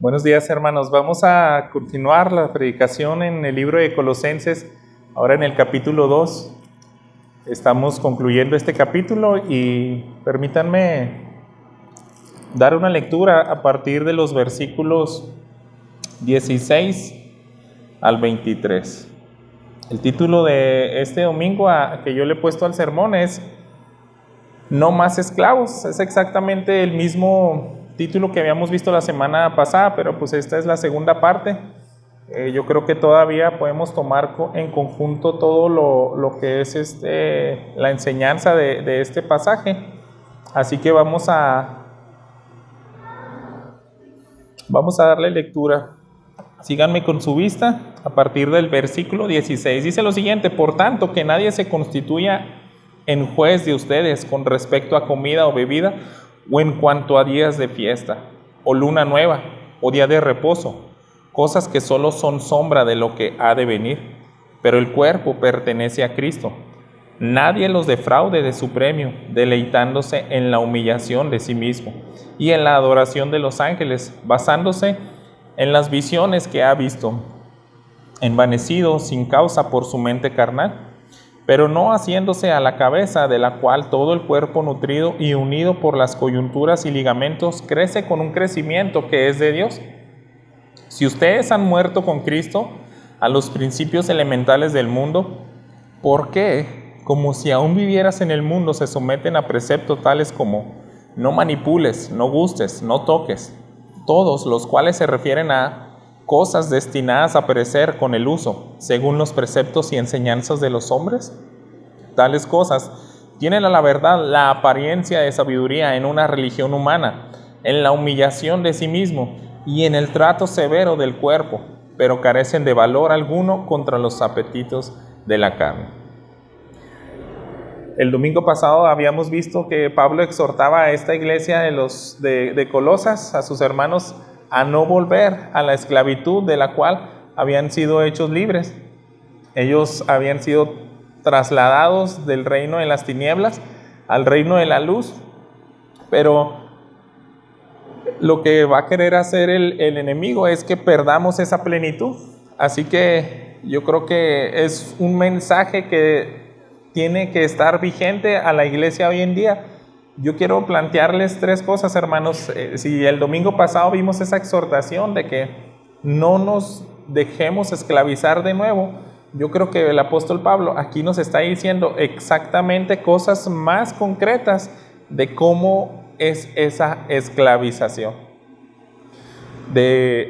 Buenos días, hermanos. Vamos a continuar la predicación en el libro de Colosenses, ahora en el capítulo 2. Estamos concluyendo este capítulo y permítanme dar una lectura a partir de los versículos 16 al 23. El título de este domingo que yo le he puesto al sermón es No más esclavos. Es exactamente el mismo título que habíamos visto la semana pasada, pero pues esta es la segunda parte. Yo creo que todavía podemos tomar en conjunto todo lo que es la enseñanza de este pasaje. Así que vamos a darle lectura. Síganme con su vista a partir del versículo 16. Dice lo siguiente: por tanto, que nadie se constituya en juez de ustedes con respecto a comida o bebida, o en cuanto a días de fiesta, o luna nueva, o día de reposo, cosas que solo son sombra de lo que ha de venir, pero el cuerpo pertenece a Cristo. Nadie los defraude de su premio, deleitándose en la humillación de sí mismo y en la adoración de los ángeles, basándose en las visiones que ha visto, envanecido sin causa por su mente carnal, pero no haciéndose a la cabeza, de la cual todo el cuerpo nutrido y unido por las coyunturas y ligamentos crece con un crecimiento que es de Dios. Si ustedes han muerto con Cristo a los principios elementales del mundo, ¿por qué, como si aún vivieras en el mundo, se someten a preceptos tales como no manipules, no gustes, no toques, todos los cuales se refieren a cosas destinadas a perecer con el uso, según los preceptos y enseñanzas de los hombres? Tales cosas tienen a la verdad la apariencia de sabiduría en una religión humana, en la humillación de sí mismo y en el trato severo del cuerpo, pero carecen de valor alguno contra los apetitos de la carne. El domingo pasado habíamos visto que Pablo exhortaba a esta iglesia de Colosas, a sus hermanos, a no volver a la esclavitud de la cual habían sido hechos libres. Ellos habían sido trasladados del reino de las tinieblas al reino de la luz, pero lo que va a querer hacer el enemigo es que perdamos esa plenitud. Así que yo creo que es un mensaje que tiene que estar vigente a la iglesia hoy en día. Yo quiero plantearles tres cosas, hermanos. Si el domingo pasado vimos esa exhortación de que no nos dejemos esclavizar de nuevo, yo creo que el apóstol Pablo aquí nos está diciendo exactamente cosas más concretas de cómo es esa esclavización.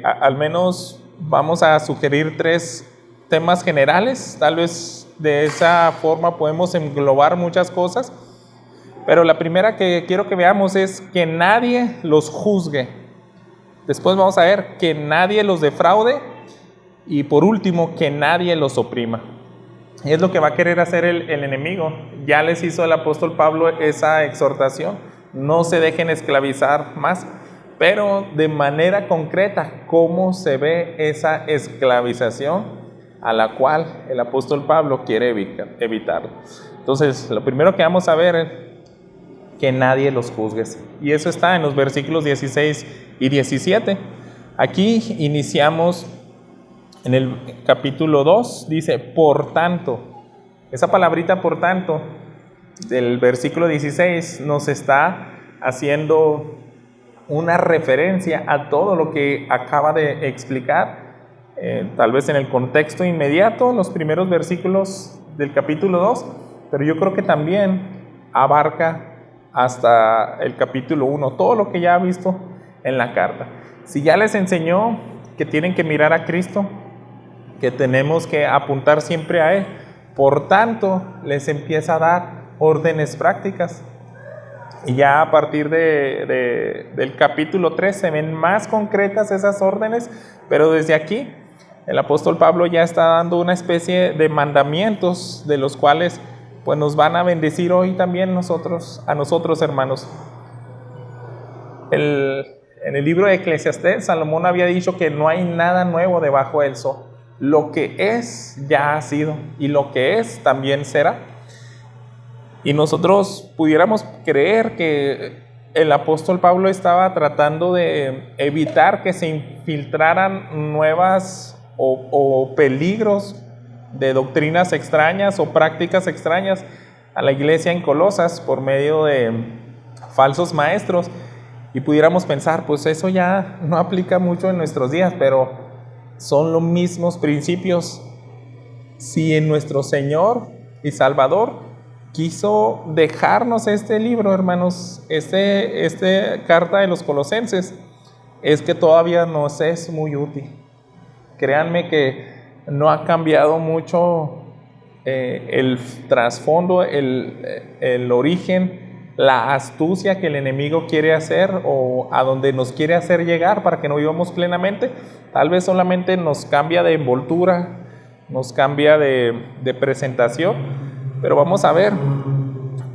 Al menos vamos a sugerir tres temas generales. Tal vez de esa forma podemos englobar muchas cosas. Pero la primera que quiero que veamos es que nadie los juzgue. Después vamos a ver que nadie los defraude. Y por último, que nadie los oprima. Y es lo que va a querer hacer el enemigo. Ya les hizo el apóstol Pablo esa exhortación. No se dejen esclavizar más. Pero de manera concreta, ¿cómo se ve esa esclavización a la cual el apóstol Pablo quiere evitarlo? Entonces, lo primero que vamos a ver es que nadie los juzgue. Y eso está en los versículos 16 y 17. Aquí iniciamos en el capítulo 2, dice, por tanto. Esa palabrita por tanto del versículo 16 nos está haciendo una referencia a todo lo que acaba de explicar, tal vez en el contexto inmediato, los primeros versículos del capítulo 2, pero yo creo que también abarca hasta el capítulo 1, todo lo que ya ha visto en la carta. Si ya les enseñó que tienen que mirar a Cristo, que tenemos que apuntar siempre a Él, por tanto, les empieza a dar órdenes prácticas. Y ya a partir del capítulo 3 se ven más concretas esas órdenes, pero desde aquí el apóstol Pablo ya está dando una especie de mandamientos de los cuales pues nos van a bendecir hoy también a nosotros, hermanos. En el libro de Eclesiastés, Salomón había dicho que no hay nada nuevo debajo del sol. Lo que es ya ha sido, y lo que es también será. Y nosotros pudiéramos creer que el apóstol Pablo estaba tratando de evitar que se infiltraran nuevas o peligros de doctrinas extrañas o prácticas extrañas a la iglesia en Colosas por medio de falsos maestros. Y pudiéramos pensar, pues eso ya no aplica mucho en nuestros días, pero son los mismos principios. Si en nuestro Señor y Salvador quiso dejarnos este libro, hermanos, esta carta de los Colosenses, es que todavía nos es muy útil. Créanme que no ha cambiado mucho el trasfondo, el origen, la astucia que el enemigo quiere hacer o a donde nos quiere hacer llegar para que no vivamos plenamente. Tal vez solamente nos cambia de envoltura, nos cambia de presentación, pero vamos a ver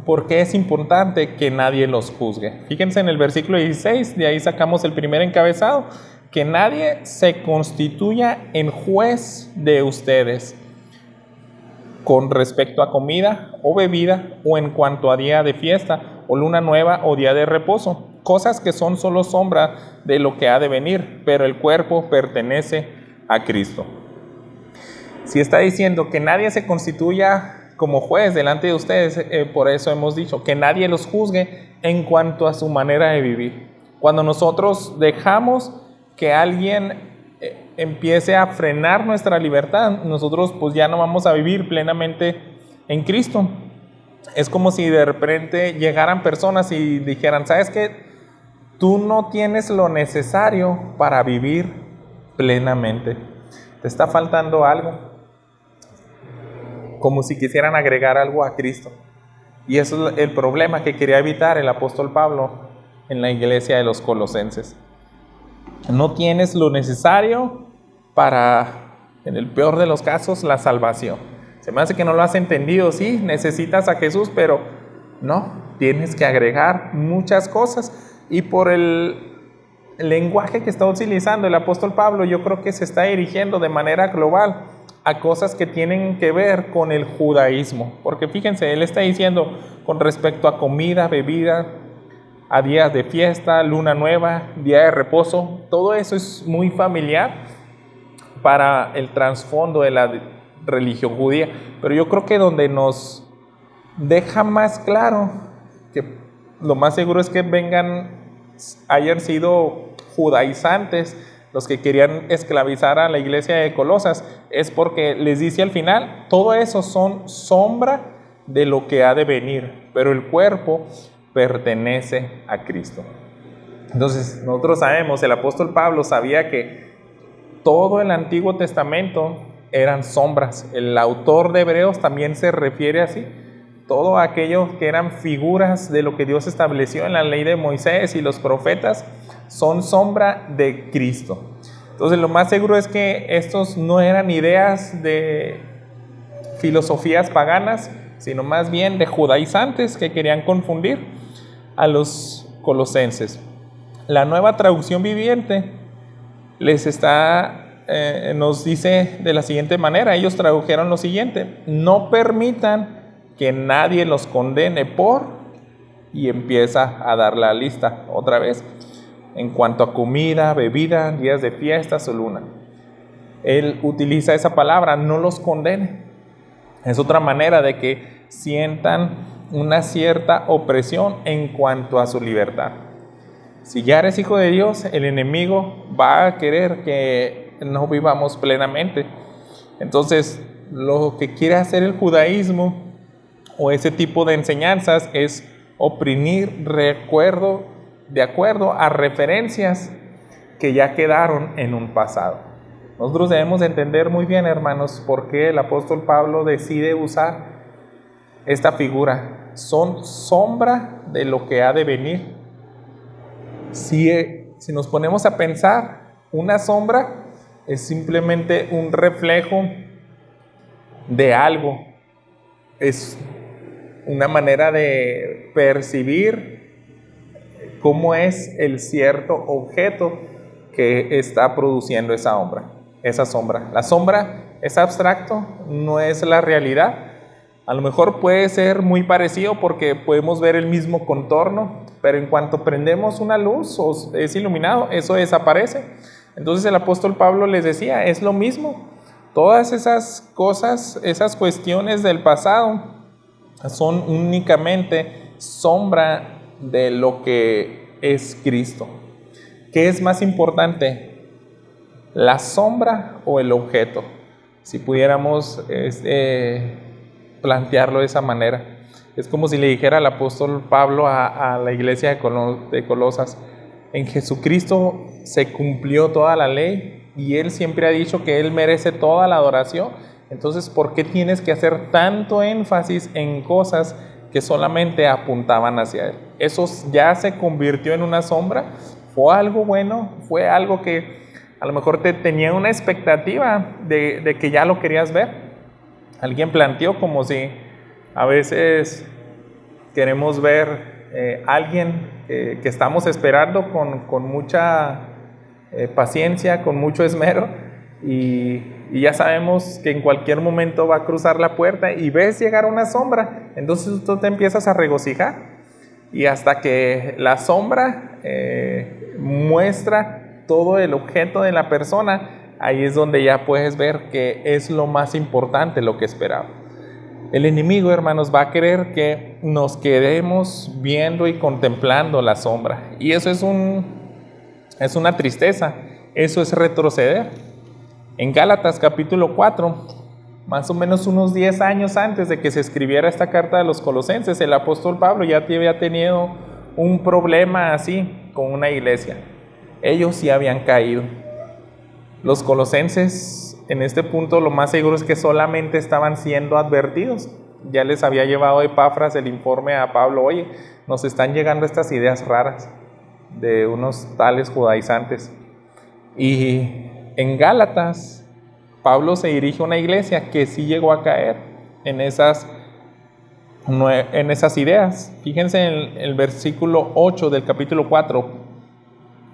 por qué es importante que nadie los juzgue. Fíjense en el versículo 16, de ahí sacamos el primer encabezado: que nadie se constituya en juez de ustedes con respecto a comida o bebida, o en cuanto a día de fiesta, o luna nueva, o día de reposo, cosas que son solo sombra de lo que ha de venir, pero el cuerpo pertenece a Cristo. Si está diciendo que nadie se constituya como juez delante de ustedes, por eso hemos dicho que nadie los juzgue en cuanto a su manera de vivir. Cuando nosotros dejamos que alguien empiece a frenar nuestra libertad, nosotros pues ya no vamos a vivir plenamente en Cristo. Es como si de repente llegaran personas y dijeran: ¿sabes qué? Tú no tienes lo necesario para vivir plenamente. Te está faltando algo. Como si quisieran agregar algo a Cristo. Y eso es el problema que quería evitar el apóstol Pablo en la iglesia de los Colosenses. No tienes lo necesario para, en el peor de los casos, la salvación. Se me hace que no lo has entendido. Sí, necesitas a Jesús, pero no, tienes que agregar muchas cosas. Y por el lenguaje que está utilizando el apóstol Pablo, yo creo que se está dirigiendo de manera global a cosas que tienen que ver con el judaísmo. Porque fíjense, él está diciendo con respecto a comida, bebida, a días de fiesta, luna nueva, día de reposo, todo eso es muy familiar para el trasfondo de la religión judía. Pero yo creo que donde nos deja más claro que lo más seguro es que hayan sido judaizantes los que querían esclavizar a la iglesia de Colosas, es porque les dice al final: todo eso son sombra de lo que ha de venir, pero el cuerpo pertenece a Cristo. Entonces nosotros sabemos, el apóstol Pablo sabía que todo el Antiguo Testamento eran sombras. El autor de Hebreos también se refiere así. Todo aquello que eran figuras de lo que Dios estableció en la ley de Moisés y los profetas son sombra de Cristo. Entonces lo más seguro es que estos no eran ideas de filosofías paganas, sino más bien de judaizantes que querían confundir a los colosenses. La Nueva Traducción Viviente nos dice de la siguiente manera. Ellos tradujeron lo siguiente: no permitan que nadie los condene por, y empieza a dar la lista otra vez, en cuanto a comida, bebida, días de fiestas o luna. Él utiliza esa palabra: no los condene. Es otra manera de que sientan una cierta opresión en cuanto a su libertad. Si ya eres hijo de Dios, el enemigo va a querer que no vivamos plenamente. Entonces, lo que quiere hacer el judaísmo o ese tipo de enseñanzas es oprimir de acuerdo a referencias que ya quedaron en un pasado. Nosotros debemos entender muy bien, hermanos, por qué el apóstol Pablo decide usar esta figura. Son sombra de lo que ha de venir. Si nos ponemos a pensar, una sombra es simplemente un reflejo de algo. Es una manera de percibir cómo es el cierto objeto que está produciendo esa sombra. La sombra es abstracto, no es la realidad. A lo mejor puede ser muy parecido porque podemos ver el mismo contorno, pero en cuanto prendemos una luz o es iluminado, eso desaparece. Entonces el apóstol Pablo les decía, es lo mismo. Todas esas cosas, esas cuestiones del pasado son únicamente sombra de lo que es Cristo. ¿Qué es más importante? ¿La sombra o el objeto? Si pudiéramos plantearlo de esa manera. Es como si le dijera el apóstol Pablo a la iglesia de Colosas, en Jesucristo se cumplió toda la ley y Él siempre ha dicho que Él merece toda la adoración. Entonces, ¿por qué tienes que hacer tanto énfasis en cosas que solamente apuntaban hacia Él? Eso ya se convirtió en una sombra. Fue algo bueno, fue algo que a lo mejor te tenía una expectativa de que ya lo querías ver. Alguien planteó como si a veces queremos ver alguien que estamos esperando con mucha paciencia, con mucho esmero, y ya sabemos que en cualquier momento va a cruzar la puerta y ves llegar una sombra, entonces tú te empiezas a regocijar, y hasta que la sombra muestra todo el objeto de la persona, ahí es donde ya puedes ver que es lo más importante lo que esperaba. El enemigo, hermanos, va a querer que nos quedemos viendo y contemplando la sombra. Y eso es una tristeza, eso es retroceder. En Gálatas capítulo 4, más o menos unos 10 años antes de que se escribiera esta carta de los Colosenses, el apóstol Pablo ya había tenido un problema así con una iglesia. Ellos sí habían caído. Los colosenses, en este punto, lo más seguro es que solamente estaban siendo advertidos. Ya les había llevado Epafras el informe a Pablo, oye, nos están llegando estas ideas raras de unos tales judaizantes. Y en Gálatas, Pablo se dirige a una iglesia que sí llegó a caer en esas ideas. Fíjense en el versículo 8 del capítulo 4.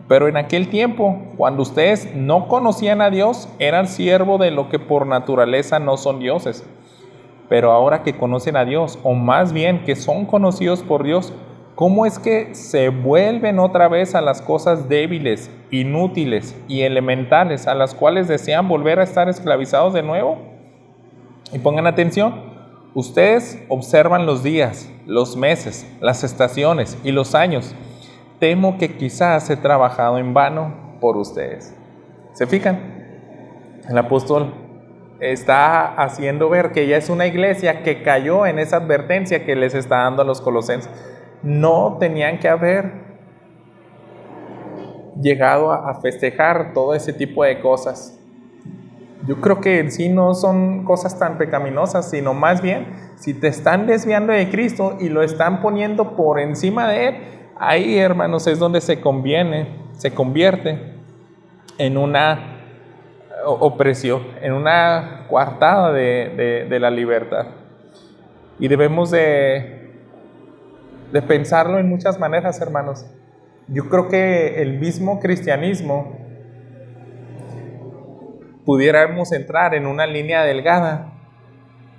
Pero en aquel tiempo, cuando ustedes no conocían a Dios, eran siervos de lo que por naturaleza no son dioses. Pero ahora que conocen a Dios, o más bien que son conocidos por Dios, ¿cómo es que se vuelven otra vez a las cosas débiles, inútiles y elementales, a las cuales desean volver a estar esclavizados de nuevo? Y pongan atención, ustedes observan los días, los meses, las estaciones y los años. Temo que quizás he trabajado en vano por ustedes. ¿Se fijan? El apóstol está haciendo ver que ya es una iglesia que cayó en esa advertencia que les está dando a los colosenses. No tenían que haber llegado a festejar todo ese tipo de cosas. Yo creo que en sí no son cosas tan pecaminosas, sino más bien, si te están desviando de Cristo y lo están poniendo por encima de Él, ahí, hermanos, es donde se convierte en una opresión, en una coartada de la libertad. Y debemos de pensarlo en muchas maneras, hermanos. Yo creo que el mismo cristianismo pudiéramos entrar en una línea delgada.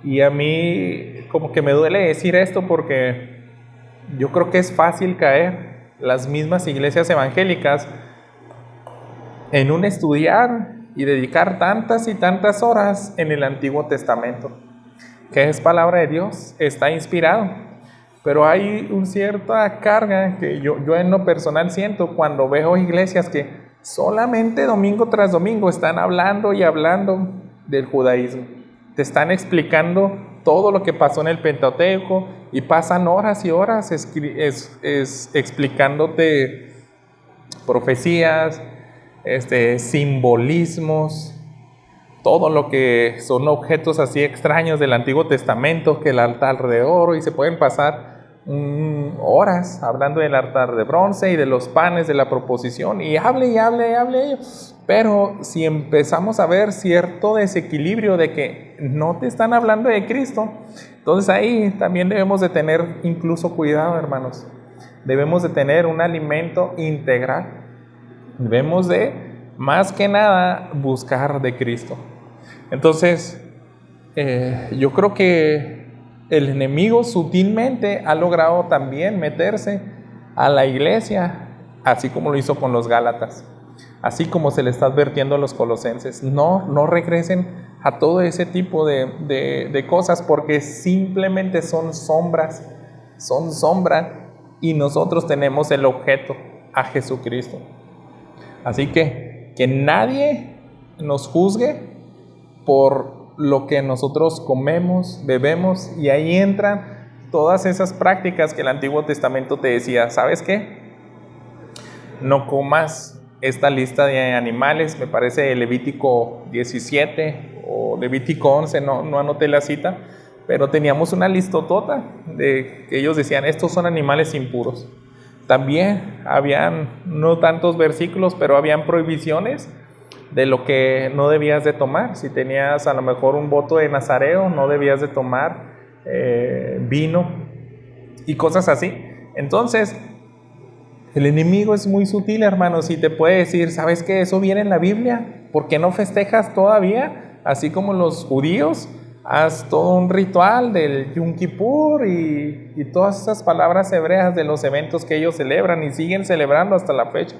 Y a mí como que me duele decir esto porque yo creo que es fácil caer, las mismas iglesias evangélicas, en un estudiar y dedicar tantas y tantas horas en el Antiguo Testamento, que es palabra de Dios, está inspirado, pero hay una cierta carga que yo en lo personal siento cuando veo iglesias que solamente domingo tras domingo están hablando y hablando del judaísmo, te están explicando todo lo que pasó en el Pentateuco y pasan horas y horas explicándote profecías, simbolismos, todo lo que son objetos así extraños del Antiguo Testamento, que el altar de oro, y se pueden pasar horas hablando del altar de bronce y de los panes de la proposición, y hable. Pero si empezamos a ver cierto desequilibrio de que no te están hablando de Cristo, entonces ahí también debemos de tener incluso cuidado, hermanos. Debemos de tener un alimento integral. Debemos de, más que nada, buscar de Cristo. Entonces, yo creo que el enemigo sutilmente ha logrado también meterse a la iglesia, así como lo hizo con los Gálatas, así como se le está advirtiendo a los colosenses. No regresen a todo ese tipo de cosas, porque simplemente son sombras, son sombra, y nosotros tenemos el objeto, a Jesucristo. Así que nadie nos juzgue por lo que nosotros comemos, bebemos, y ahí entran todas esas prácticas que el Antiguo Testamento te decía. ¿Sabes qué? No comas esta lista de animales, me parece Levítico 17 o Levítico 11, no anoté la cita, pero teníamos una listotota de que ellos decían, estos son animales impuros. También habían no tantos versículos, pero habían prohibiciones de lo que no debías de tomar. Si tenías a lo mejor un voto de nazareo, no debías de tomar vino y cosas así. Entonces, el enemigo es muy sutil, hermanos, y te puede decir, ¿sabes qué? Eso viene en la Biblia. ¿Por qué no festejas todavía? Así como los judíos, haz todo un ritual del Yom Kippur y todas esas palabras hebreas de los eventos que ellos celebran y siguen celebrando hasta la fecha.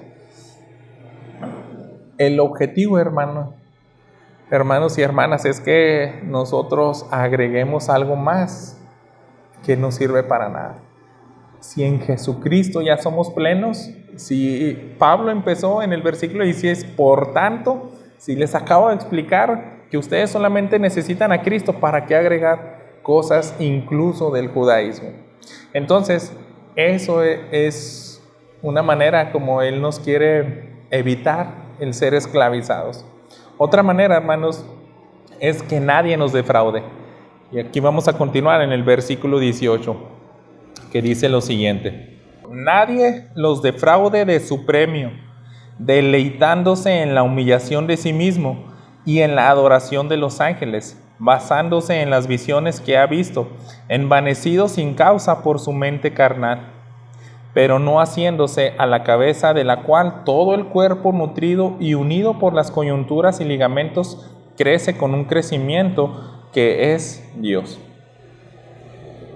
El objetivo, hermanos y hermanas, es que nosotros agreguemos algo más que no sirve para nada. Si en Jesucristo ya somos plenos, si Pablo empezó en el versículo 16, por tanto, si les acabo de explicar que ustedes solamente necesitan a Cristo, ¿para qué agregar cosas incluso del judaísmo? Entonces, eso es una manera como Él nos quiere evitar el ser esclavizados. Otra manera, hermanos, es que nadie nos defraude. Y aquí vamos a continuar en el versículo 18, que dice lo siguiente: nadie los defraude de su premio, deleitándose en la humillación de sí mismo y en la adoración de los ángeles, basándose en las visiones que ha visto, envanecido sin causa por su mente carnal, pero no haciéndose a la cabeza, de la cual todo el cuerpo, nutrido y unido por las coyunturas y ligamentos, crece con un crecimiento que es Dios.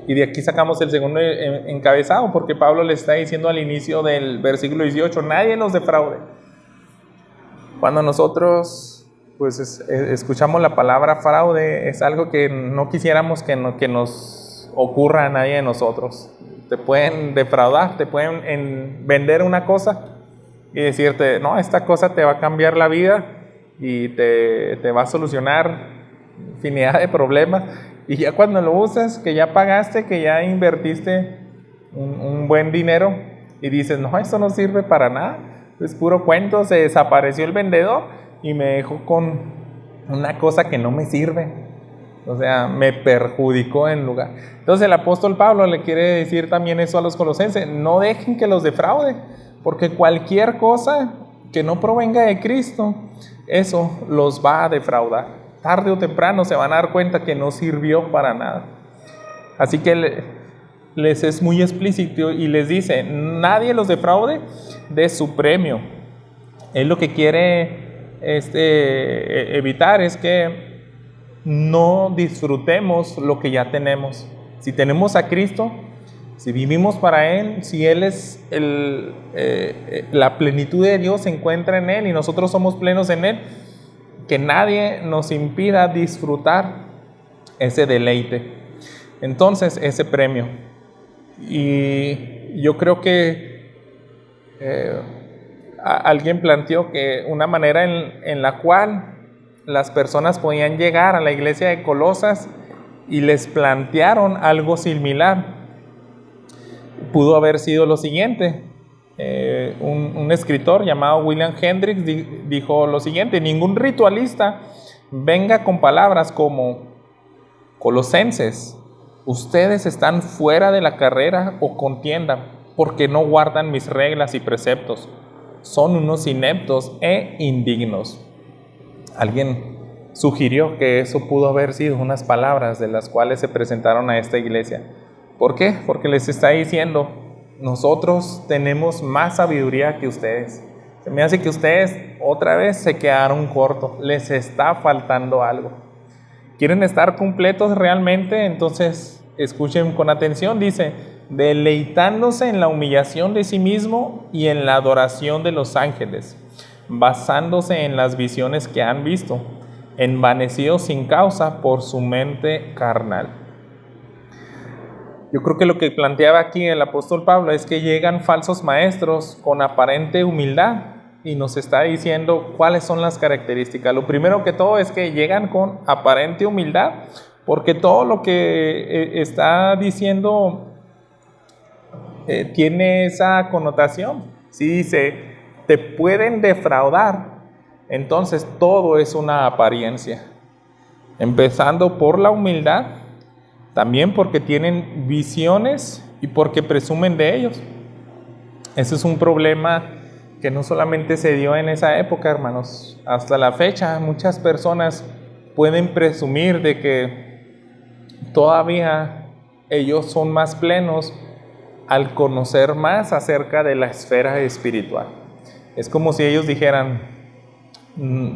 Y de aquí sacamos el segundo encabezado, porque Pablo le está diciendo al inicio del versículo 18, nadie nos defraude. Cuando nosotros escuchamos la palabra fraude, es algo que no quisiéramos que nos ocurra a nadie de nosotros. Te pueden defraudar, te pueden vender una cosa y decirte, no, esta cosa te va a cambiar la vida y te va a solucionar infinidad de problemas. Y ya cuando lo usas, que ya pagaste, que ya invertiste un buen dinero, y dices, no, esto no sirve para nada, es puro cuento, se desapareció el vendedor y me dejó con una cosa que no me sirve. O sea, me perjudicó en lugar. Entonces el apóstol Pablo le quiere decir también eso a los colosenses: no dejen que los defraude, porque cualquier cosa que no provenga de Cristo, eso los va a defraudar. Tarde o temprano se van a dar cuenta que no sirvió para nada. Así que les es muy explícito y les dice, nadie los defraude de su premio. Él lo que quiere evitar es que no disfrutemos lo que ya tenemos. Si tenemos a Cristo, si vivimos para Él, si Él es la plenitud de Dios se encuentra en Él y nosotros somos plenos en Él, que nadie nos impida disfrutar ese deleite. Entonces, ese premio. Y yo creo que alguien planteó que una manera en la cual las personas podían llegar a la iglesia de Colosas y les plantearon algo similar, pudo haber sido lo siguiente. Un escritor llamado William Hendricks dijo lo siguiente: ningún ritualista venga con palabras como Colosenses, ustedes están fuera de la carrera o contienda porque no guardan mis reglas y preceptos, son unos ineptos e indignos. Alguien sugirió que eso pudo haber sido unas palabras de las cuales se presentaron a esta iglesia. ¿Por qué? Porque les está diciendo, nosotros tenemos más sabiduría que ustedes. Se me hace que ustedes otra vez se quedaron cortos, les está faltando algo. ¿Quieren estar completos realmente? Entonces Escuchen con atención, dice, deleitándose en la humillación de sí mismo y en la adoración de los ángeles, basándose en las visiones que han visto, envanecidos sin causa por su mente carnal. Yo creo que lo que planteaba aquí el apóstol Pablo es que llegan falsos maestros con aparente humildad y nos está diciendo cuáles son las características. Lo primero que todo es que llegan con aparente humildad, porque todo lo que está diciendo tiene esa connotación. Si dice, te pueden defraudar, entonces todo es una apariencia. Empezando por la humildad, también porque tienen visiones y porque presumen de ellos. Ese es un problema que no solamente se dio en esa época, hermanos. Hasta la fecha, muchas personas pueden presumir de que todavía ellos son más plenos al conocer más acerca de la esfera espiritual. Es como si ellos dijeran,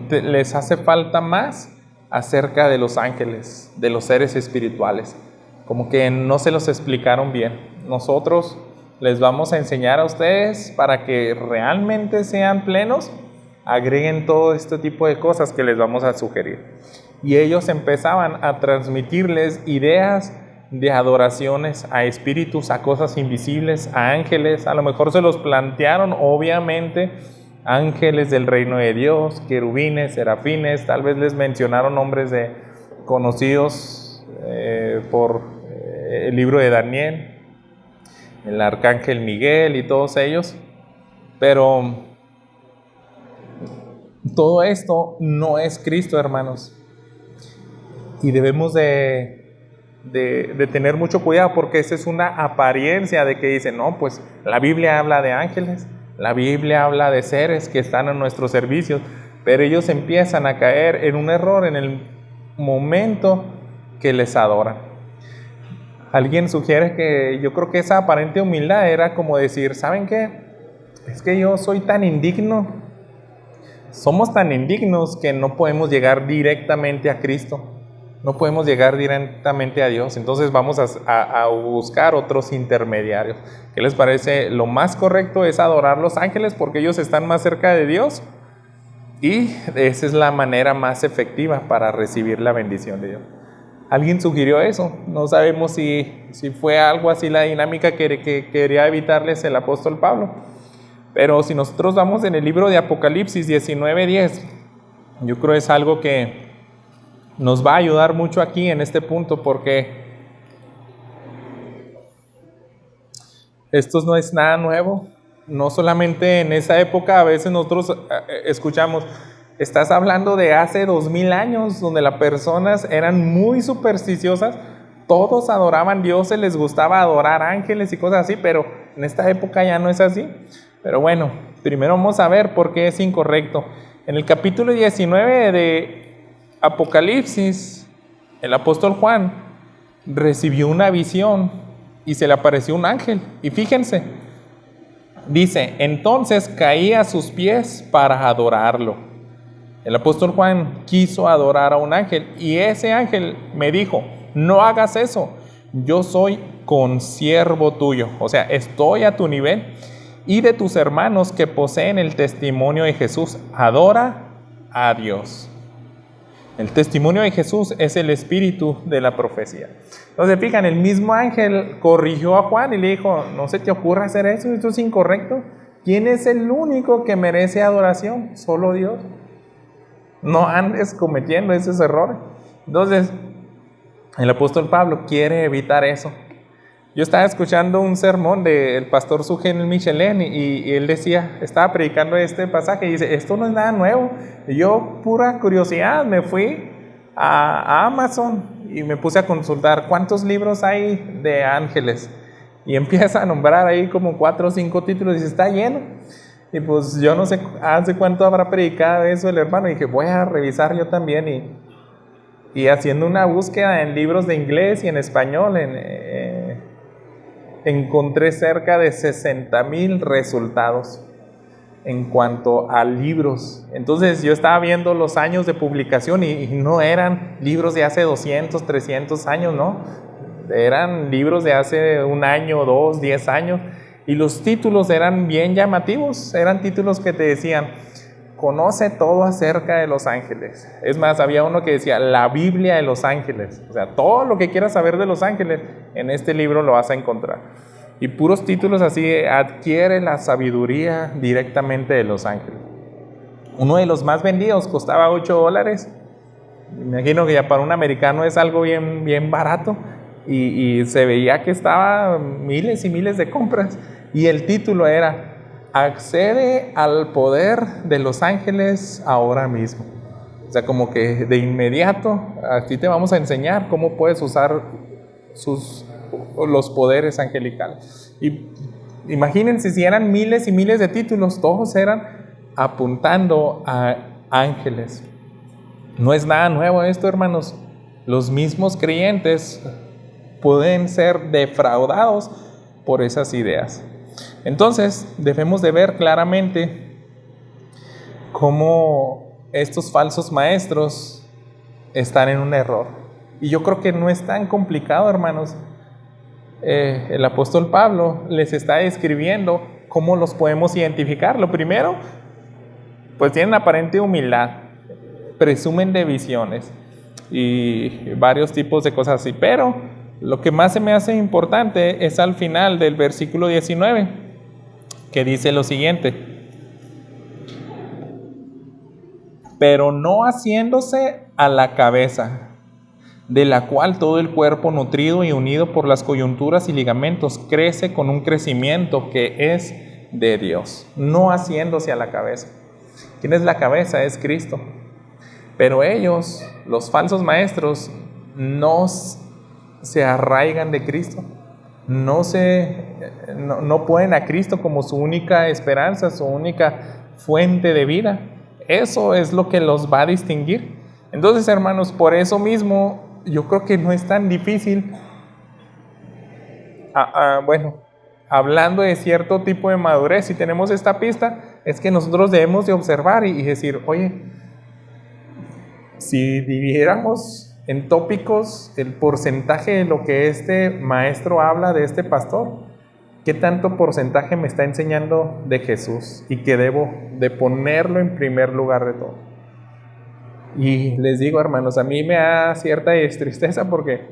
les hace falta más acerca de los ángeles, de los seres espirituales. Como que no se los explicaron bien. Nosotros les vamos a enseñar a ustedes para que realmente sean plenos, agreguen todo este tipo de cosas que les vamos a sugerir. Y ellos empezaban a transmitirles ideas de adoraciones a espíritus, a cosas invisibles, a ángeles. A lo mejor se los plantearon, obviamente, ángeles del reino de Dios, querubines, serafines. Tal vez les mencionaron nombres de conocidos por el libro de Daniel, el arcángel Miguel y todos ellos. Pero todo esto no es Cristo, hermanos. Y debemos de tener mucho cuidado, porque esa es una apariencia de que dicen, no, pues la Biblia habla de ángeles, la Biblia habla de seres que están a nuestro servicio, pero ellos empiezan a caer en un error en el momento que les adoran. Alguien sugiere que yo creo que esa aparente humildad era como decir, ¿saben qué? Es que yo soy tan indigno, somos tan indignos que no podemos llegar directamente a Cristo. No podemos llegar directamente a Dios, entonces vamos a buscar otros intermediarios. ¿Qué les parece? Lo más correcto es adorar a los ángeles porque ellos están más cerca de Dios y esa es la manera más efectiva para recibir la bendición de Dios. Alguien sugirió eso, no sabemos si fue algo así la dinámica que quería evitarles el apóstol Pablo. Pero si nosotros vamos en el libro de Apocalipsis 19:10, yo creo es algo que nos va a ayudar mucho aquí en este punto, porque esto no es nada nuevo. No solamente en esa época, a veces nosotros escuchamos, estás hablando de hace 2000 años, donde las personas eran muy supersticiosas, todos adoraban dioses, les gustaba adorar ángeles y cosas así, pero en esta época ya no es así. Pero bueno, primero vamos a ver por qué es incorrecto. En el capítulo 19 de Apocalipsis, el apóstol Juan recibió una visión y se le apareció un ángel. Y fíjense, dice, entonces caí a sus pies para adorarlo. El apóstol Juan quiso adorar a un ángel y ese ángel me dijo, no hagas eso, yo soy consiervo tuyo, o sea, estoy a tu nivel y de tus hermanos que poseen el testimonio de Jesús, adora a Dios. El testimonio de Jesús es el espíritu de la profecía. Entonces, fijan, el mismo ángel corrigió a Juan y le dijo, no se te ocurra hacer eso, esto es incorrecto. ¿Quién es el único que merece adoración? Solo Dios. No andes cometiendo esos errores. Entonces, el apóstol Pablo quiere evitar eso. Yo estaba escuchando un sermón del pastor Sugel Michelén y él decía, estaba predicando este pasaje y dice, esto no es nada nuevo. Y yo, pura curiosidad, me fui a Amazon y me puse a consultar cuántos libros hay de ángeles. Y empieza a nombrar ahí como 4 o 5 títulos y dice, está lleno. Y pues yo no sé hace cuánto habrá predicado eso el hermano. Y dije, voy a revisar yo también. Y haciendo una búsqueda en libros de inglés y en español, encontré cerca de 60,000 resultados en cuanto a libros. Entonces yo estaba viendo los años de publicación y no eran libros de hace 200, 300 años, ¿no? eran libros de hace 1 año, 2, 10 años, y los títulos eran bien llamativos, eran títulos que te decían, conoce todo acerca de los ángeles. Es más, había uno que decía, la Biblia de los ángeles. O sea, todo lo que quieras saber de los ángeles, en este libro lo vas a encontrar. Y puros títulos así, adquiere la sabiduría directamente de los ángeles. Uno de los más vendidos costaba $8. Me imagino que ya para un americano es algo bien, bien barato. Y se veía que estaba miles y miles de compras. Y el título era, accede al poder de los ángeles ahora mismo. O sea, como que de inmediato, a ti te vamos a enseñar cómo puedes usar los poderes angelicales. Y imagínense si eran miles y miles de títulos, todos eran apuntando a ángeles. No es nada nuevo esto, hermanos. Los mismos creyentes pueden ser defraudados por esas ideas. Entonces, debemos de ver claramente cómo estos falsos maestros están en un error. Y yo creo que no es tan complicado, hermanos. El apóstol Pablo les está describiendo cómo los podemos identificar. Lo primero, pues tienen aparente humildad, presumen de visiones y varios tipos de cosas así. Pero lo que más se me hace importante es al final del versículo 19, que dice lo siguiente: pero no haciéndose a la cabeza, de la cual todo el cuerpo, nutrido y unido por las coyunturas y ligamentos, crece con un crecimiento que es de Dios. No haciéndose a la cabeza. ¿Quién es la cabeza? Es Cristo. Pero ellos, los falsos maestros, no se arraigan de Cristo. No ponen a Cristo como su única esperanza, su única fuente de vida. Eso es lo que los va a distinguir. Entonces, hermanos, por eso mismo yo creo que no es tan difícil, hablando de cierto tipo de madurez, si tenemos esta pista, es que nosotros debemos de observar y decir, oye, si dividiéramos en tópicos el porcentaje de lo que este maestro habla de este pastor, ¿qué tanto porcentaje me está enseñando de Jesús? Y que debo de ponerlo en primer lugar de todo. Y les digo, hermanos, a mí me da cierta tristeza porque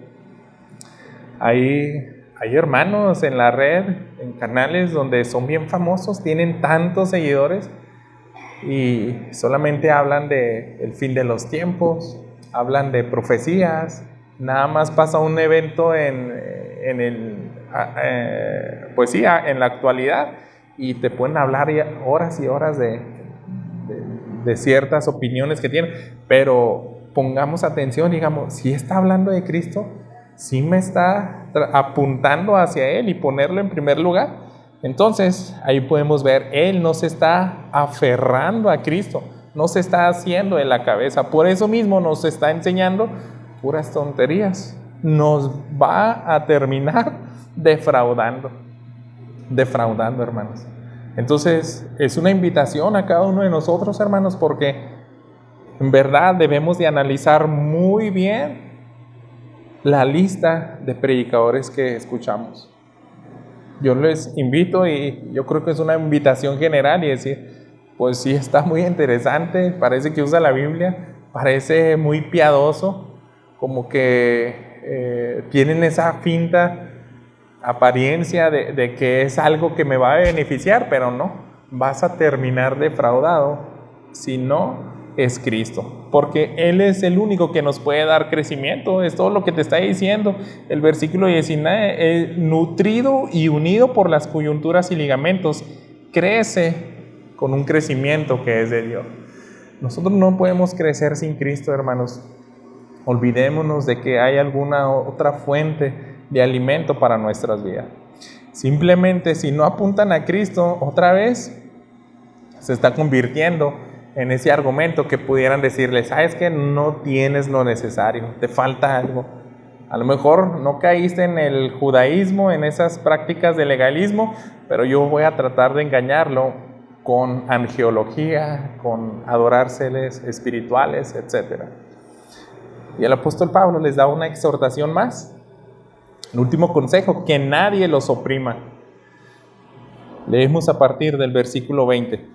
hay hermanos en la red, en canales donde son bien famosos, tienen tantos seguidores y solamente hablan del fin de los tiempos, hablan de profecías. Nada más pasa un evento en la actualidad y te pueden hablar horas y horas de ciertas opiniones que tienen, pero pongamos atención, digamos, si está hablando de Cristo, si me está apuntando hacia Él y ponerlo en primer lugar. Entonces ahí podemos ver, Él no se está aferrando a Cristo, no se está haciendo de la cabeza, por eso mismo nos está enseñando puras tonterías, nos va a terminar defraudando, hermanos. Entonces es una invitación a cada uno de nosotros, hermanos, porque en verdad debemos de analizar muy bien la lista de predicadores que escuchamos. Yo les invito, y yo creo que es una invitación general, y decir, pues sí, está muy interesante, parece que usa la Biblia, parece muy piadoso, como que tienen esa finta apariencia de que es algo que me va a beneficiar, pero no, vas a terminar defraudado si no es Cristo, porque Él es el único que nos puede dar crecimiento. Es todo lo que te está diciendo el versículo 19, nutrido y unido por las coyunturas y ligamentos, crece con un crecimiento que es de Dios. Nosotros no podemos crecer sin Cristo, hermanos. Olvidémonos de que hay alguna otra fuente de alimento para nuestras vidas. Simplemente, si no apuntan a Cristo, otra vez se está convirtiendo en ese argumento que pudieran decirles, sabes que no tienes lo necesario, te falta algo. A lo mejor no caíste en el judaísmo, en esas prácticas de legalismo, pero yo voy a tratar de engañarlo con angeología, con adorárseles espirituales, etc. Y el apóstol Pablo les da una exhortación más. El último consejo, que nadie los oprima. Leemos a partir del versículo 20.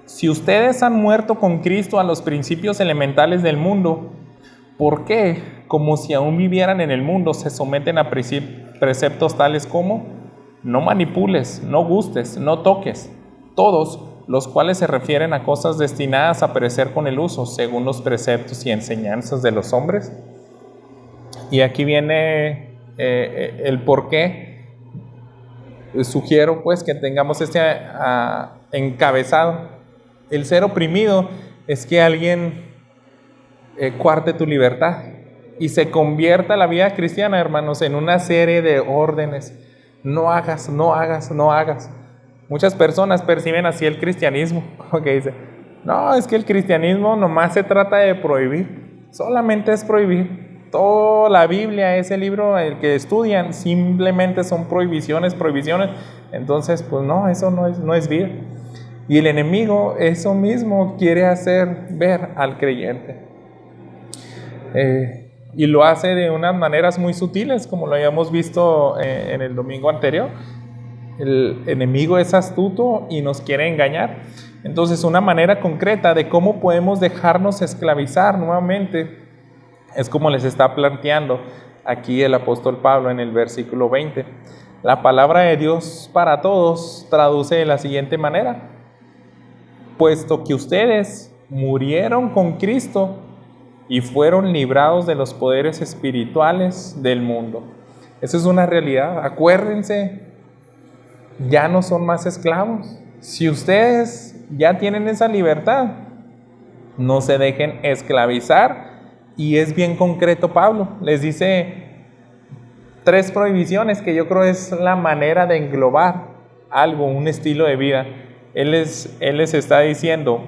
Si ustedes han muerto con Cristo a los principios elementales del mundo, ¿por qué, como si aún vivieran en el mundo, se someten a preceptos tales como: no manipules, no gustes, no toques? Todos los cuales se refieren a cosas destinadas a perecer con el uso, según los preceptos y enseñanzas de los hombres. Y aquí viene el por qué. Sugiero pues que tengamos este encabezado. El ser oprimido es que alguien coarte tu libertad y se convierta la vida cristiana, hermanos, en una serie de órdenes. No hagas, no hagas, no hagas. Muchas personas perciben así el cristianismo, que dice: no, es que el cristianismo nomás se trata de prohibir, solamente es prohibir. Toda la Biblia, ese libro el que estudian, simplemente son prohibiciones, prohibiciones. Entonces, pues no, eso no es vida. Y el enemigo eso mismo quiere hacer ver al creyente. Y lo hace de unas maneras muy sutiles, como lo habíamos visto en el domingo anterior. El enemigo es astuto y nos quiere engañar. Entonces, una manera concreta de cómo podemos dejarnos esclavizar nuevamente es como les está planteando aquí el apóstol Pablo en el versículo 20. La palabra de Dios para todos traduce de la siguiente manera: puesto que ustedes murieron con Cristo y fueron librados de los poderes espirituales del mundo. Eso es una realidad. Acuérdense, ya no son más esclavos. Si ustedes ya tienen esa libertad, no se dejen esclavizar. Y es bien concreto Pablo. Les dice 3 prohibiciones que yo creo es la manera de englobar algo, un estilo de vida. Él les está diciendo: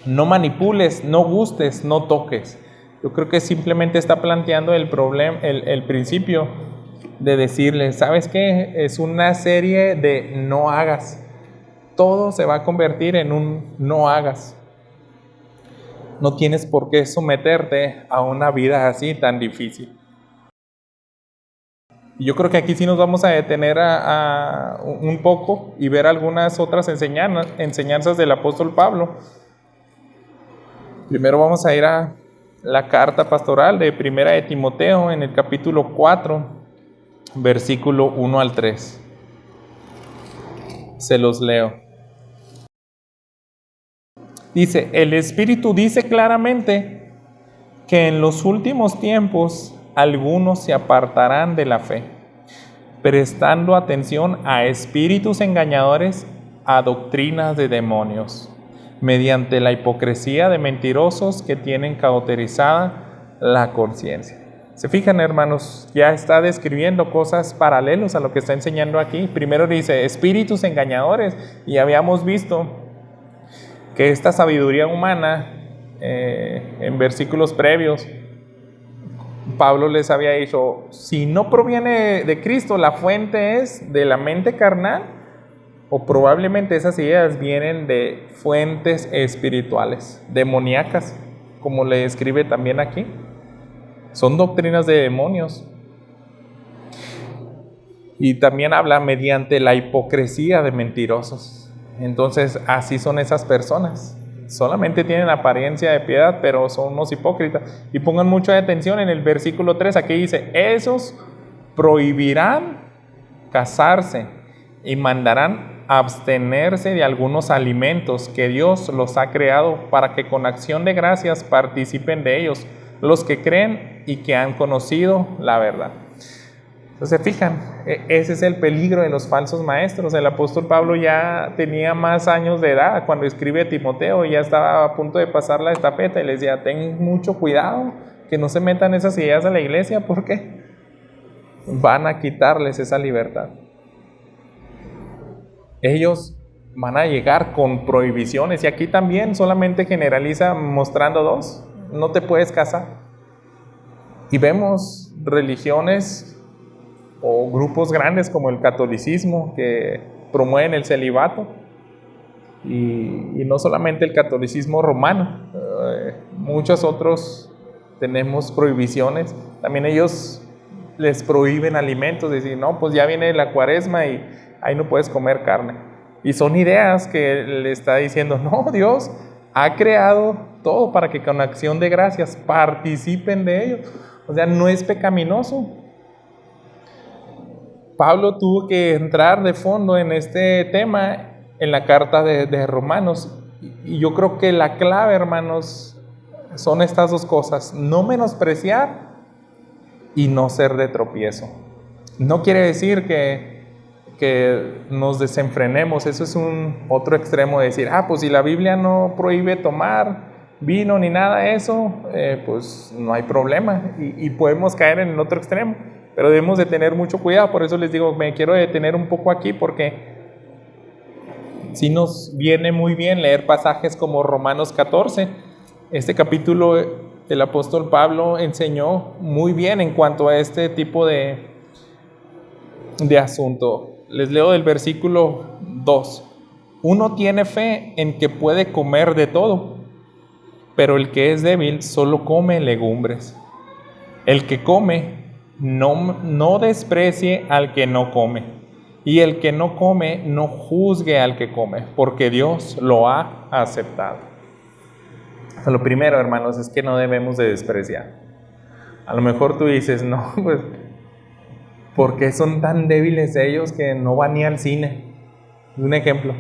no manipules, no gustes, no toques. Yo creo que simplemente está planteando el principio de decirles: ¿sabes qué? Es una serie de no hagas. Todo se va a convertir en un no hagas. No tienes por qué someterte a una vida así tan difícil. Yo creo que aquí sí nos vamos a detener un poco y ver algunas otras enseñanzas del apóstol Pablo. Primero vamos a ir a la carta pastoral de Primera de Timoteo en el capítulo 4, versículo 1 al 3. Se los leo. Dice: el Espíritu dice claramente que en los últimos tiempos algunos se apartarán de la fe, prestando atención a espíritus engañadores, a doctrinas de demonios, mediante la hipocresía de mentirosos que tienen cauterizada la conciencia. Se fijan, hermanos, ya está describiendo cosas paralelas a lo que está enseñando aquí. Primero dice espíritus engañadores, y habíamos visto que esta sabiduría humana, en versículos previos, Pablo les había dicho: si no proviene de Cristo, la fuente es de la mente carnal, o probablemente esas ideas vienen de fuentes espirituales, demoníacas, como le describe también aquí. Son doctrinas de demonios. Y también habla mediante la hipocresía de mentirosos. Entonces, así son esas personas. Solamente tienen apariencia de piedad, pero son unos hipócritas. Y pongan mucha atención en el versículo 3. Aquí dice: esos prohibirán casarse y mandarán abstenerse de algunos alimentos que Dios los ha creado, para que con acción de gracias participen de ellos los que creen y que han conocido la verdad. Entonces, se fijan, ese es el peligro de los falsos maestros. El apóstol Pablo ya tenía más años de edad cuando escribe a Timoteo, y ya estaba a punto de pasar la estafeta, y les decía: ten mucho cuidado que no se metan esas ideas a la iglesia, porque van a quitarles esa libertad. Ellos van a llegar con prohibiciones, y aquí también solamente generaliza mostrando 2: no te puedes casar. Y vemos religiones o grupos grandes como el catolicismo que promueven el celibato, y no solamente el catolicismo romano, muchos otros tenemos prohibiciones. También ellos les prohíben alimentos, decir, no, pues ya viene la cuaresma y ahí no puedes comer carne. Y son ideas que le está diciendo, no, Dios ha creado todo para que con acción de gracias participen de ello. O sea, no es pecaminoso. Pablo tuvo que entrar de fondo en este tema en la carta de Romanos. Y yo creo que la clave, hermanos, son estas dos cosas: no menospreciar y no ser de tropiezo. No quiere decir que nos desenfrenemos. Eso es un otro extremo de decir, pues si la Biblia no prohíbe tomar vino ni nada de eso, pues no hay problema, y podemos caer en el otro extremo, pero debemos de tener mucho cuidado. Por eso les digo, me quiero detener un poco aquí, porque sí nos viene muy bien leer pasajes como Romanos 14. Este capítulo el apóstol Pablo enseñó muy bien en cuanto a este tipo de asunto. Les leo del versículo 2. Uno tiene fe en que puede comer de todo, pero el que es débil solo come legumbres. El que come no desprecie al que no come, y el que no come no juzgue al que come, porque Dios lo ha aceptado. Lo primero, hermanos, es que no debemos de despreciar. A lo mejor tú dices, no, pues, ¿por qué son tan débiles ellos que no van ni al cine? Un ejemplo.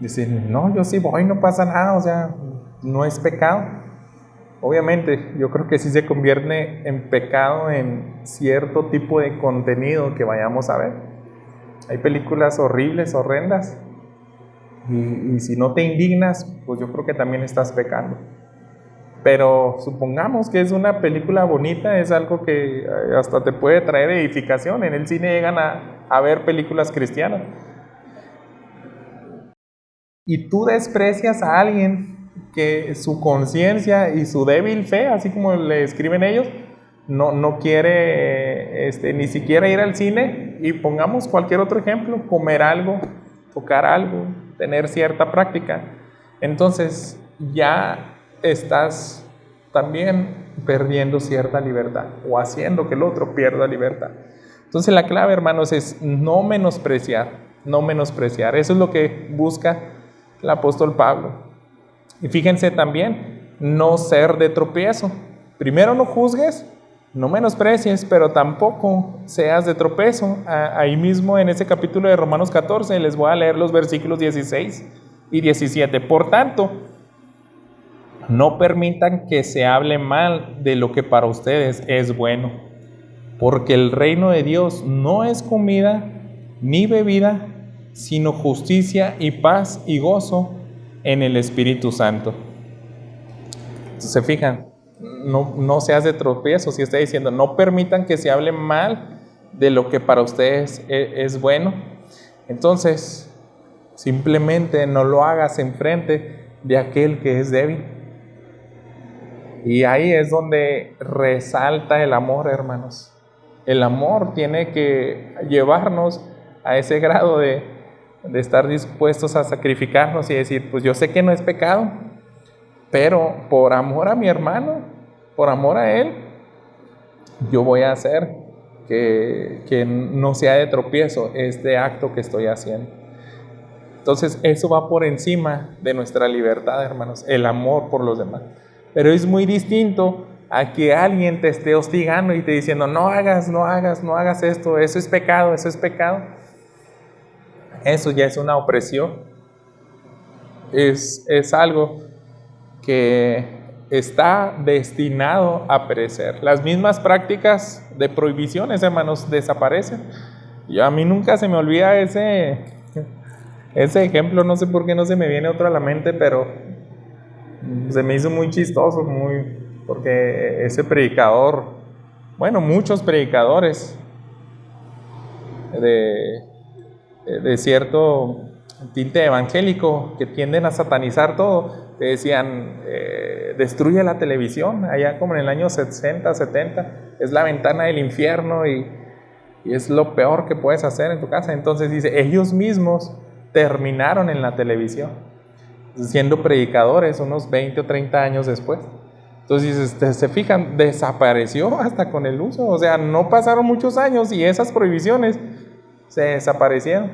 Dicen, no, yo sí voy, no pasa nada, o sea, no es pecado. Obviamente, yo creo que sí se convierte en pecado en cierto tipo de contenido que vayamos a ver. Hay películas horribles, horrendas, y si no te indignas, pues yo creo que también estás pecando. Pero supongamos que es una película bonita, es algo que hasta te puede traer edificación. En el cine llegan a ver películas cristianas. Y tú desprecias a alguien que su conciencia y su débil fe, así como le escriben ellos, no quiere ni siquiera ir al cine. Y pongamos cualquier otro ejemplo: comer algo, tocar algo, tener cierta práctica. Entonces ya estás también perdiendo cierta libertad, o haciendo que el otro pierda libertad. Entonces la clave, hermanos, es no menospreciar. Eso es lo que busca el apóstol Pablo. Y fíjense también, no ser de tropiezo. Primero, no juzgues, no menosprecies, pero tampoco seas de tropiezo. Ahí mismo en ese capítulo de Romanos 14 les voy a leer los versículos 16 y 17. Por tanto, no permitan que se hable mal de lo que para ustedes es bueno, porque el reino de Dios no es comida ni bebida, sino justicia y paz y gozo en el Espíritu Santo. Entonces, se fijan, no seas de tropiezo. Si está diciendo, no permitan que se hable mal de lo que para ustedes es bueno, entonces simplemente no lo hagas enfrente de aquel que es débil. Y ahí es donde resalta el amor, hermanos. El amor tiene que llevarnos a ese grado de estar dispuestos a sacrificarnos y decir, pues yo sé que no es pecado, pero por amor a mi hermano, por amor a él, yo voy a hacer que no sea de tropiezo este acto que estoy haciendo. Entonces eso va por encima de nuestra libertad, hermanos, el amor por los demás. Pero es muy distinto a que alguien te esté hostigando y te diciendo, no hagas esto, eso es pecado. Eso ya es una opresión. Es algo que está destinado a perecer. Las mismas prácticas de prohibiciones, hermanos, desaparecen. A mí nunca se me olvida ese ejemplo. No sé por qué no se me viene otro a la mente, pero se me hizo muy chistoso, porque ese predicador, muchos predicadores de cierto tinte evangélico que tienden a satanizar todo, te decían, destruye la televisión, allá como en el año 60, 70, es la ventana del infierno y es lo peor que puedes hacer en tu casa. Entonces dice, ellos mismos terminaron en la televisión, siendo predicadores unos 20 o 30 años después. Entonces, se fijan, desapareció hasta con el uso. O sea, no pasaron muchos años y esas prohibiciones se desaparecieron.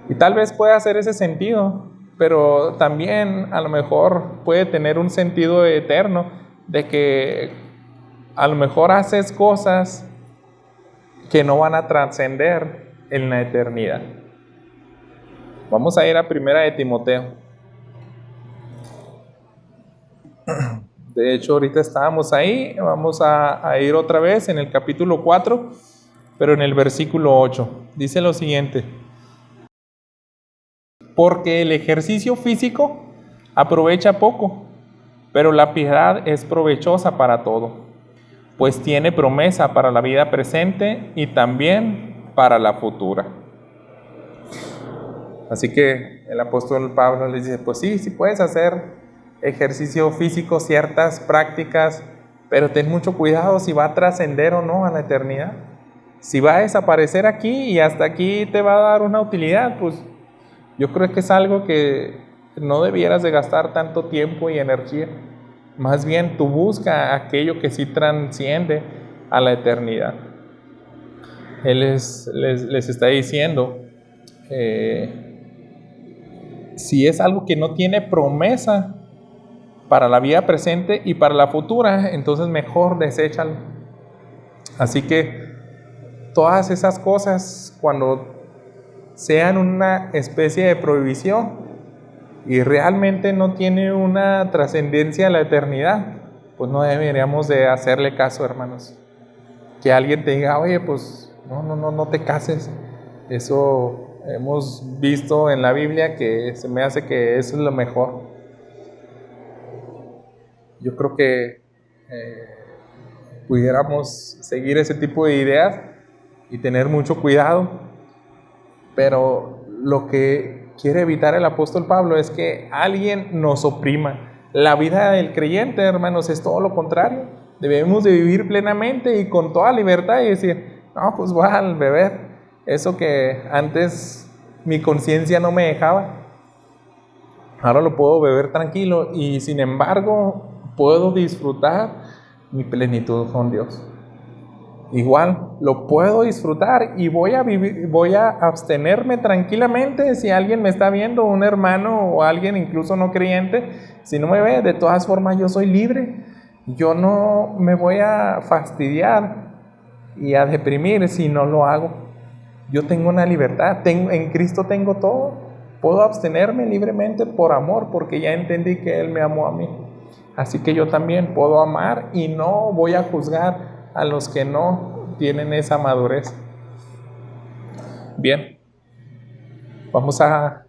Y tal vez pueda hacer ese sentido, pero también a lo mejor puede tener un sentido eterno de que a lo mejor haces cosas que no van a trascender en la eternidad. Vamos a ir a Primera de Timoteo. De hecho, ahorita estábamos ahí, vamos a ir otra vez en el capítulo 4, pero en el versículo 8. Dice lo siguiente: porque el ejercicio físico aprovecha poco, pero la piedad es provechosa para todo, pues tiene promesa para la vida presente y también para la futura. Así que el apóstol Pablo les dice, pues sí puedes hacer ejercicio físico, ciertas prácticas, pero ten mucho cuidado si va a trascender o no a la eternidad. Si va a desaparecer aquí y hasta aquí te va a dar una utilidad, pues yo creo que es algo que no debieras de gastar tanto tiempo y energía. Más bien tú busca aquello que sí trasciende a la eternidad. Él les está diciendo, si es algo que no tiene promesa para la vida presente y para la futura, entonces mejor deséchalo. Así que todas esas cosas, cuando sean una especie de prohibición y realmente no tiene una trascendencia a la eternidad, pues no deberíamos de hacerle caso, hermanos. Que alguien te diga, oye, pues no te cases. Eso hemos visto en la Biblia que se me hace que eso es lo mejor. Yo creo que pudiéramos seguir ese tipo de ideas y tener mucho cuidado, pero lo que quiere evitar el apóstol Pablo es que alguien nos oprima. La vida del creyente, hermanos, es todo lo contrario. Debemos de vivir plenamente y con toda libertad y decir, no, pues voy a beber eso que antes mi conciencia no me dejaba. Ahora lo puedo beber tranquilo y sin embargo puedo disfrutar mi plenitud con Dios. Igual lo puedo disfrutar y voy a abstenerme tranquilamente si alguien me está viendo, un hermano o alguien incluso no creyente, si no me ve, de todas formas yo soy libre. Yo no me voy a fastidiar y a deprimir si no lo hago. Yo tengo una libertad, en Cristo tengo todo. Puedo abstenerme libremente por amor, porque ya entendí que Él me amó a mí. Así que yo también puedo amar y no voy a juzgar a los que no tienen esa madurez. Bien, vamos a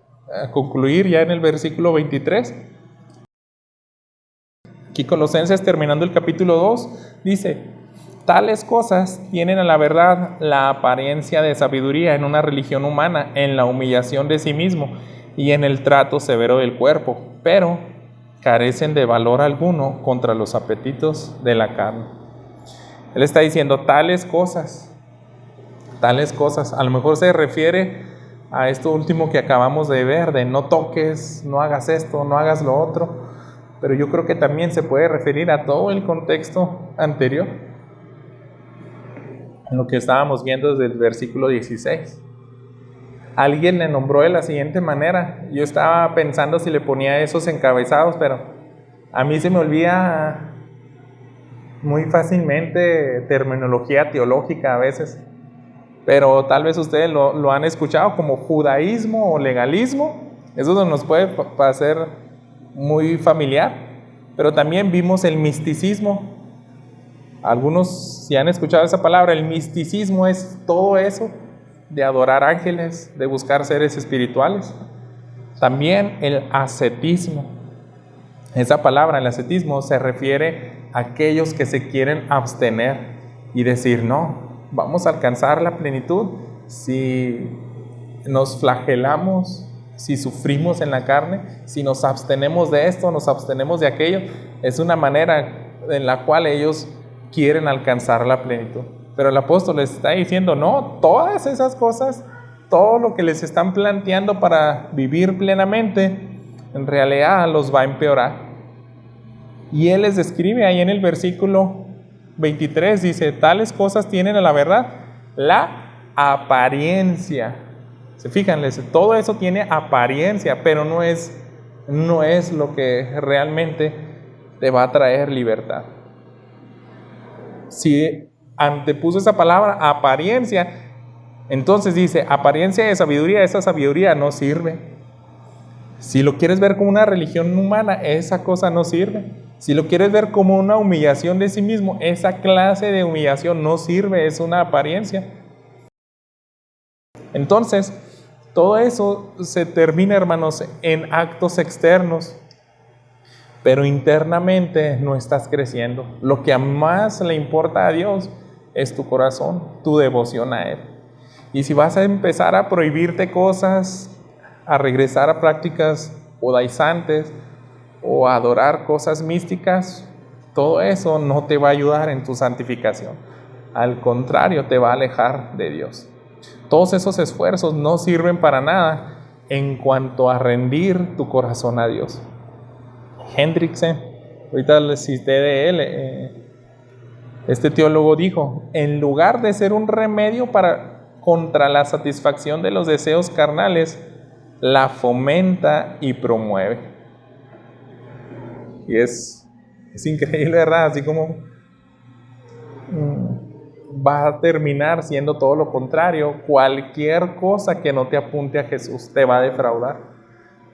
concluir ya en el versículo 23. Aquí Colosenses, terminando el capítulo 2, dice: tales cosas tienen a la verdad la apariencia de sabiduría en una religión humana, en la humillación de sí mismo y en el trato severo del cuerpo, pero carecen de valor alguno contra los apetitos de la carne. Él está diciendo tales cosas. A lo mejor se refiere a esto último que acabamos de ver, de no toques, no hagas esto, no hagas lo otro, pero yo creo que también se puede referir a todo el contexto anterior, en lo que estábamos viendo desde el versículo 16. Alguien le nombró de la siguiente manera. Yo estaba pensando si le ponía esos encabezados, pero a mí se me olvida muy fácilmente terminología teológica a veces. Pero tal vez ustedes lo han escuchado como judaísmo o legalismo. Eso nos puede parecer muy familiar. Pero también vimos el misticismo. Algunos, si han escuchado esa palabra, el misticismo es todo eso de adorar ángeles, de buscar seres espirituales. También el ascetismo. Esa palabra, el ascetismo, se refiere a aquellos que se quieren abstener y decir, no, vamos a alcanzar la plenitud si nos flagelamos, si sufrimos en la carne, si nos abstenemos de esto, nos abstenemos de aquello. Es una manera en la cual ellos quieren alcanzar la plenitud. Pero el apóstol les está diciendo, no, todas esas cosas, todo lo que les están planteando para vivir plenamente, en realidad los va a empeorar. Y él les describe ahí en el versículo 23, dice, tales cosas tienen a la verdad la apariencia. Se fijan, todo eso tiene apariencia, pero no es lo que realmente te va a traer libertad. Si antepuso esa palabra apariencia, entonces dice, apariencia de sabiduría, esa sabiduría no sirve. Si lo quieres ver como una religión humana, esa cosa no sirve. Si lo quieres ver como una humillación de sí mismo, esa clase de humillación no sirve, es una apariencia. Entonces, todo eso se termina, hermanos, en actos externos, pero internamente no estás creciendo. Lo que más le importa a Dios es tu corazón, tu devoción a Él. Y si vas a empezar a prohibirte cosas, a regresar a prácticas judaizantes o a adorar cosas místicas, todo eso no te va a ayudar en tu santificación. Al contrario, te va a alejar de Dios. Todos esos esfuerzos no sirven para nada en cuanto a rendir tu corazón a Dios. Hendriksen, ahorita les cité de él, este teólogo dijo, en lugar de ser un remedio contra la satisfacción de los deseos carnales, la fomenta y promueve. Y es increíble, ¿verdad? Así como va a terminar siendo todo lo contrario. Cualquier cosa que no te apunte a Jesús te va a defraudar,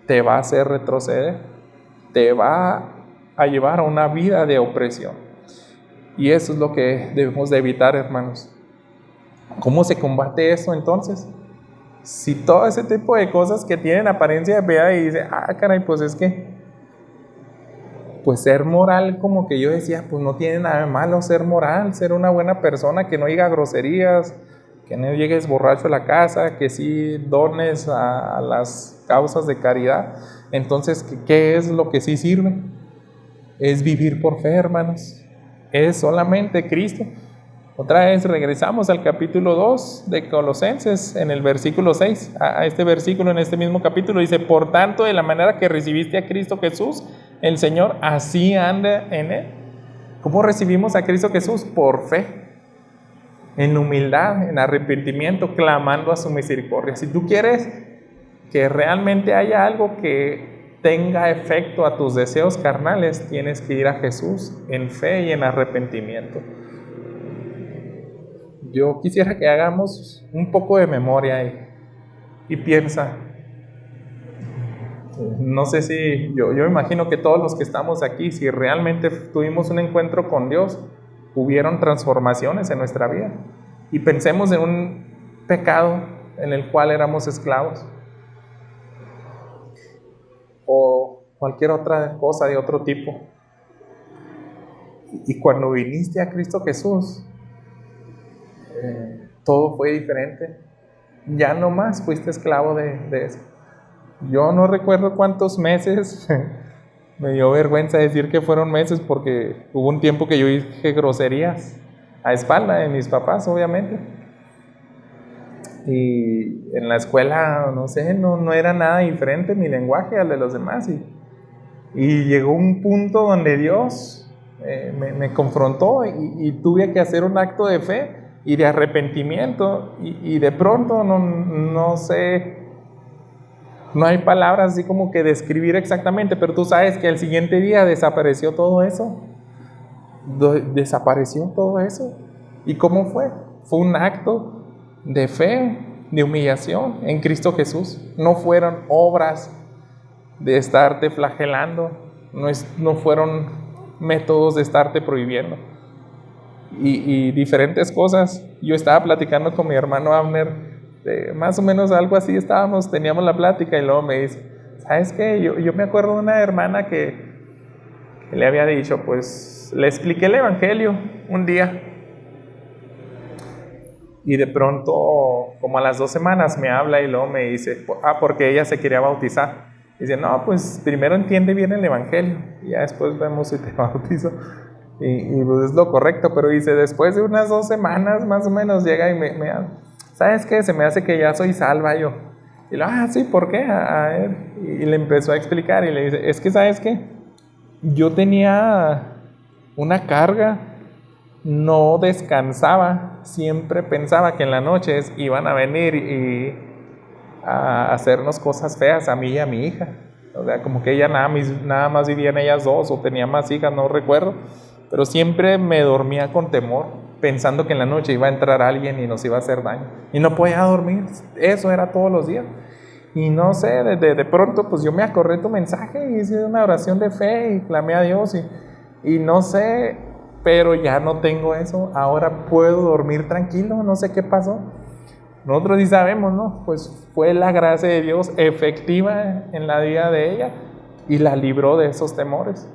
te va a hacer retroceder, te va a llevar a una vida de opresión. Y eso es lo que debemos de evitar, hermanos. ¿Cómo se combate eso entonces? Si todo ese tipo de cosas que tienen apariencia de piedad y dice, caray, pues es que, pues ser moral, como que yo decía, pues no tiene nada de malo ser moral, ser una buena persona, que no diga groserías, que no llegues borracho a la casa, que sí dones a las causas de caridad. Entonces, ¿qué es lo que sí sirve? Es vivir por fe, hermanos. Es solamente Cristo. Otra vez regresamos al capítulo 2 de Colosenses, en el versículo 6, a este versículo en este mismo capítulo, dice, por tanto, de la manera que recibiste a Cristo Jesús, el Señor, así anda en Él. ¿Cómo recibimos a Cristo Jesús? Por fe, en humildad, en arrepentimiento, clamando a su misericordia. Si tú quieres que realmente haya algo que tenga efecto a tus deseos carnales, tienes que ir a Jesús en fe y en arrepentimiento. Yo quisiera que hagamos un poco de memoria y piensa. No sé si, yo imagino que todos los que estamos aquí, si realmente tuvimos un encuentro con Dios, hubieron transformaciones en nuestra vida. Y pensemos en un pecado en el cual éramos esclavos. O cualquier otra cosa de otro tipo. Y cuando viniste a Cristo Jesús, todo fue diferente. Ya no más fuiste esclavo de eso. Yo no recuerdo cuántos meses, me dio vergüenza decir que fueron meses porque hubo un tiempo que yo dije groserías a espalda de mis papás, obviamente. Y en la escuela, no sé, no era nada diferente mi lenguaje al de los demás. Y llegó un punto donde Dios me confrontó y tuve que hacer un acto de fe y de arrepentimiento. Y de pronto, no sé, no hay palabras así como que describir exactamente, pero tú sabes que el siguiente día desapareció todo eso. Desapareció todo eso. ¿Y cómo fue? Fue un acto de fe, de humillación en Cristo Jesús. No fueron obras de estarte flagelando, no fueron métodos de estarte prohibiendo. Y diferentes cosas. Yo estaba platicando con mi hermano Abner, más o menos algo así teníamos la plática y luego me dice, ¿sabes qué? Yo me acuerdo de una hermana que le había dicho, pues le expliqué el evangelio un día y de pronto como a las 2 semanas me habla y luego me dice, porque ella se quería bautizar. Dice, no, pues primero entiende bien el evangelio y ya después vemos si te bautizo. Y pues es lo correcto, pero dice, después de unas 2 semanas más o menos llega y me habla. ¿Sabes qué? Se me hace que ya soy salva yo. Y lo, sí, ¿por qué? A ver. Y le empezó a explicar y le dice, es que ¿sabes qué? yo tenía una carga, no descansaba, siempre pensaba que en las noches iban a venir y a hacernos cosas feas a mí y a mi hija. O sea, como que ella nada más vivían ellas dos o tenía más hijas, no recuerdo, pero siempre me dormía con temor, pensando que en la noche iba a entrar alguien y nos iba a hacer daño. Y no podía dormir, eso era todos los días. Y no sé, de pronto pues yo me acordé tu mensaje y hice una oración de fe y clamé a Dios y no sé, pero ya no tengo eso. Ahora puedo dormir tranquilo, no sé qué pasó. Nosotros sí sabemos, ¿no? Pues fue la gracia de Dios efectiva en la vida de ella y la libró de esos temores.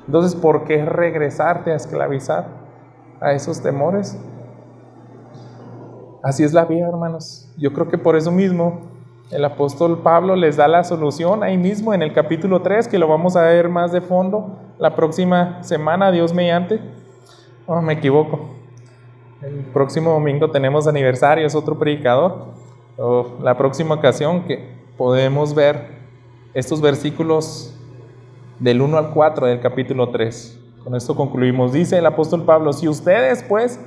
Entonces, ¿por qué regresarte a esclavizar a esos temores? Así es la vida, hermanos. Yo creo que por eso mismo el apóstol Pablo les da la solución ahí mismo en el capítulo 3, que lo vamos a ver más de fondo la próxima semana, Dios mediante. Oh, me equivoco. El próximo domingo tenemos aniversario, es otro predicador. La próxima ocasión que podemos ver estos versículos del 1 al 4 del capítulo 3. Con esto concluimos. Dice el apóstol Pablo: si ustedes pues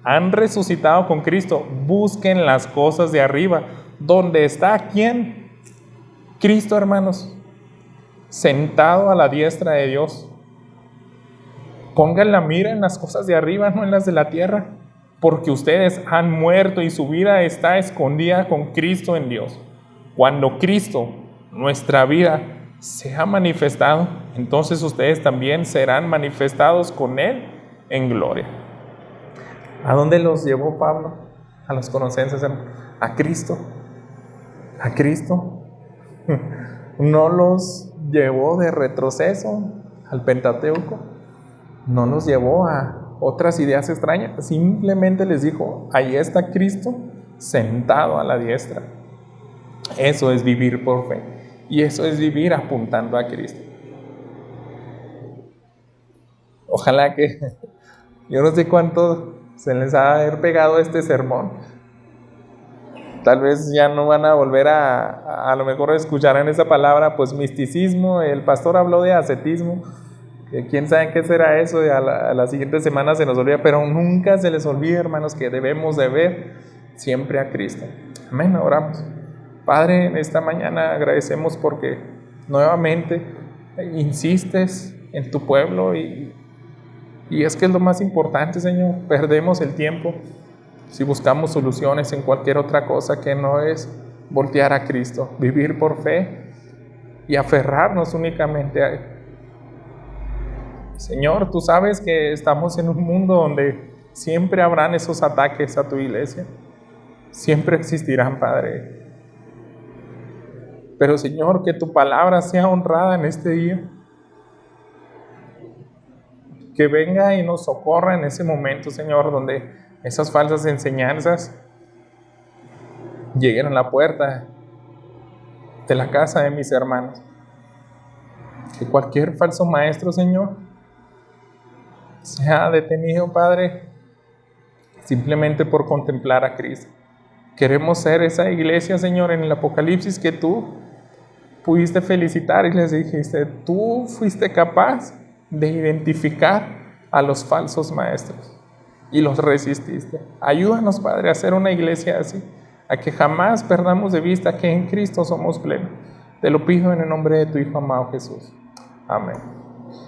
han resucitado con Cristo, busquen las cosas de arriba, donde está ¿quién? Cristo, hermanos, sentado a la diestra de Dios. Pongan la mira en las cosas de arriba, no en las de la tierra, porque ustedes han muerto y su vida está escondida con Cristo en Dios. Cuando Cristo, nuestra vida, se ha manifestado, entonces ustedes también serán manifestados con Él en gloria. ¿A dónde los llevó Pablo? A los colosenses, a Cristo. A Cristo. No los llevó de retroceso al Pentateuco, no los llevó a otras ideas extrañas, simplemente les dijo: ahí está Cristo sentado a la diestra. Eso es vivir por fe y eso es vivir apuntando a Cristo. Ojalá que, yo no sé cuánto se les ha de haber pegado este sermón. Tal vez ya no van a volver a lo mejor escucharán esa palabra, pues misticismo. El pastor habló de ascetismo, que quién sabe qué será eso, y a la siguiente semana se nos olvida, pero nunca se les olvide, hermanos, que debemos de ver siempre a Cristo. Amén, oramos. Padre, en esta mañana agradecemos porque nuevamente insistes en tu pueblo y es que es lo más importante, Señor. Perdemos el tiempo si buscamos soluciones en cualquier otra cosa que no es voltear a Cristo, vivir por fe y aferrarnos únicamente a Él. Señor, tú sabes que estamos en un mundo donde siempre habrán esos ataques a tu iglesia, siempre existirán, Padre. Pero Señor, que tu palabra sea honrada en este día, que venga y nos socorra en ese momento, Señor, donde esas falsas enseñanzas lleguen a la puerta de la casa de mis hermanos. Que cualquier falso maestro, Señor, sea detenido, Padre, simplemente por contemplar a Cristo. Queremos ser esa iglesia, Señor, en el Apocalipsis que tú pudiste felicitar y les dijiste: tú fuiste capaz de identificar a los falsos maestros y los resististe. Ayúdanos, Padre, a ser una iglesia así, a que jamás perdamos de vista que en Cristo somos plenos. Te lo pido en el nombre de tu Hijo amado Jesús. Amén.